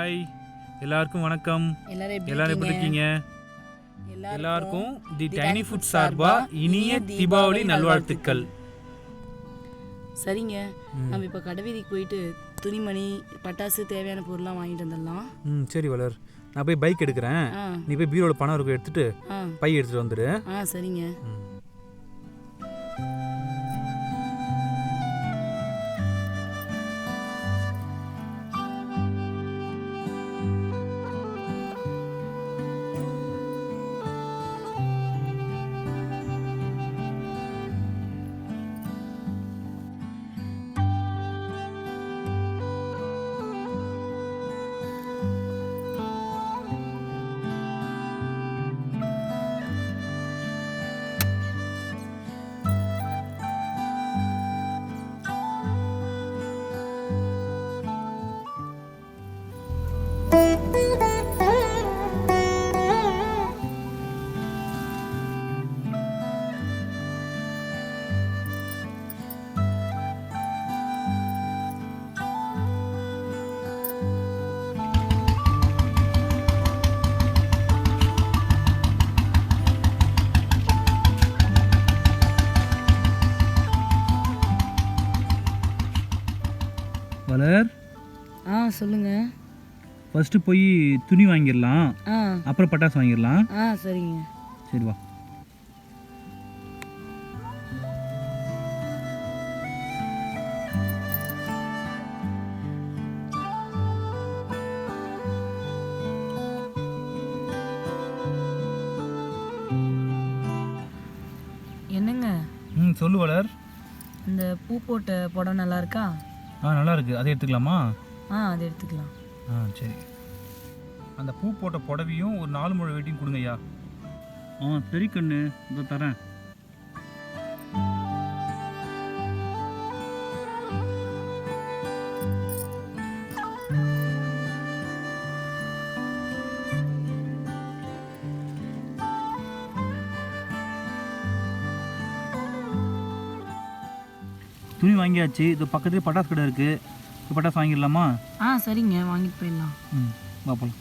Hi எல்லாருக்கும் வணக்கம். எல்லாரும் எப்படி இருக்கீங்க? எல்லாருக்கும் தி டைனி ஃபுட் சார்பா இனிய தீபாவளி நல்வாழ்த்துக்கள். சரிங்க, நம்ம இப்போ கடைவீதிக்கு போயிட்டு துணிமணி பட்டாசு தேவையான பொருள்லாம் வாங்கிட்டு வந்துடலாம். சரி வளர், நான் போய் பைக் எடுக்கிறேன். நீ போய் பீரோல பணம் இருக்கும் எடுத்துட்டு பை எடுத்துட்டு வந்துடு. சரிங்க. வளர், சொல்லுங்க. ஃபர்ஸ்ட் போய் துணி வாங்கிடலாம், அப்புறம் பட்டாசு வாங்கிடலாம். சரிங்க. சரி வா. என்னங்க? சொல்லு வளர். இந்த பூ போட்ட புடவை நல்லா இருக்கா? நல்லா இருக்கு, அதை எடுத்துக்கலாமா? அதை எடுத்துக்கலாம். சரி, அந்த பூ போட்ட புடவையும் ஒரு 4 முழ வெட்டியும் கொடுங்க ஐயா. சரி கண்ணு, இதோ தரேன். துணி வாங்கியாச்சு. இது பக்கத்துலேயே பட்டாசு கடை இருக்குது, பட்டாசு வாங்கிடலாமா? சரிங்க, வாங்கிட்டு போயிடலாம். வா போலாம்.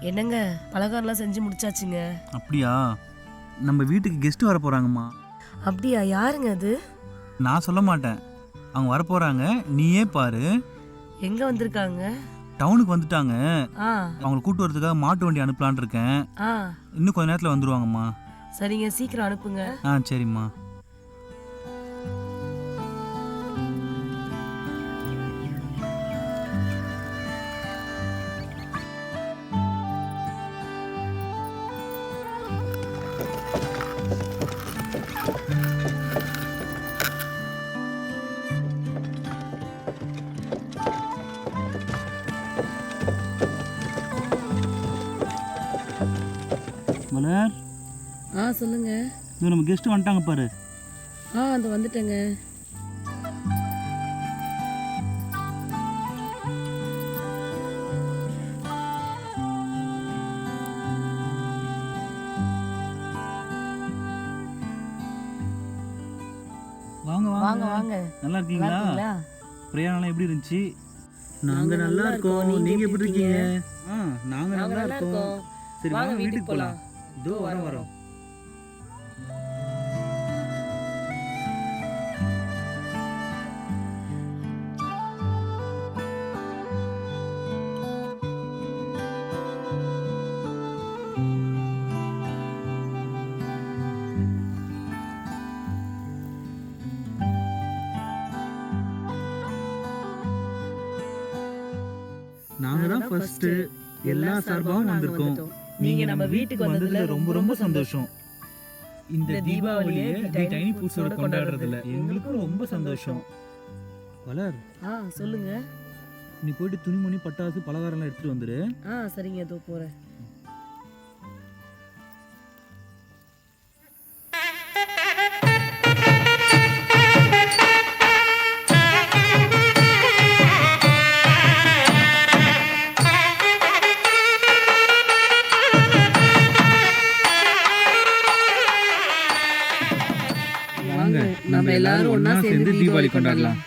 என்னங்க பலகாரம்லாம் செஞ்சு முடிச்சாச்சுங்க. அப்படியா? நம்ம வீட்டுக்கு கெஸ்ட் வர போறாங்கம்மா. அப்படியா? யாருங்க அது? நான் சொல்ல மாட்டேன், அவங்க வர போறாங்க, நீயே பாரு. எங்க வந்திருக்காங்க? டவுனுக்கு வந்துட்டாங்க. அவங்களை கூட்டு வரதுக்காக மாட்டு வண்டி அனுப்பலான் இருக்கேன். இன்னும் கொஞ்ச நேரத்துல வந்துருவாங்கம்மா. சரிங்க, சீக்கிரம் அனுப்புங்க. சரிம்மா. மலர், சொல்லுங்க. நம்ம கெஸ்ட் வந்துட்டாங்க பாரு. அந்த வந்துட்டேங்க. வாங்க வாங்க வாங்க. நல்லா இருக்கீங்களா? பிரயாணம் எப்படி இருந்துச்சு? நாங்க நல்லா இருக்கோம். நீங்க எப்படி இருக்கீங்க? நாங்க நல்லா இருக்கோம். சரி வாங்க வீட்டுக்கு போலாம். இதோ வரோம். நாங்க தான் ஃபர்ஸ்ட் எல்லா சார்பாவும் வந்திருக்கோம். நீங்க நம்ம வீட்டுக்கு வந்ததுல ரொம்ப ரொம்ப சந்தோஷம். இந்த தீபாவளியை டைனி ஃபுட்ஸோட கொண்டாடுறதுல எங்களுக்கும் ரொம்ப சந்தோஷம். வளர், சொல்லுங்க. நீ போயிட்டு துணிமணி பட்டாசு பலகாரம்லாம் எடுத்துட்டு வந்துரு. சரிங்க, இதோ போறேன். நம்ம எல்லாரும் ஒண்ணா சேர்ந்து தீபாவளி கொண்டாடலாம்.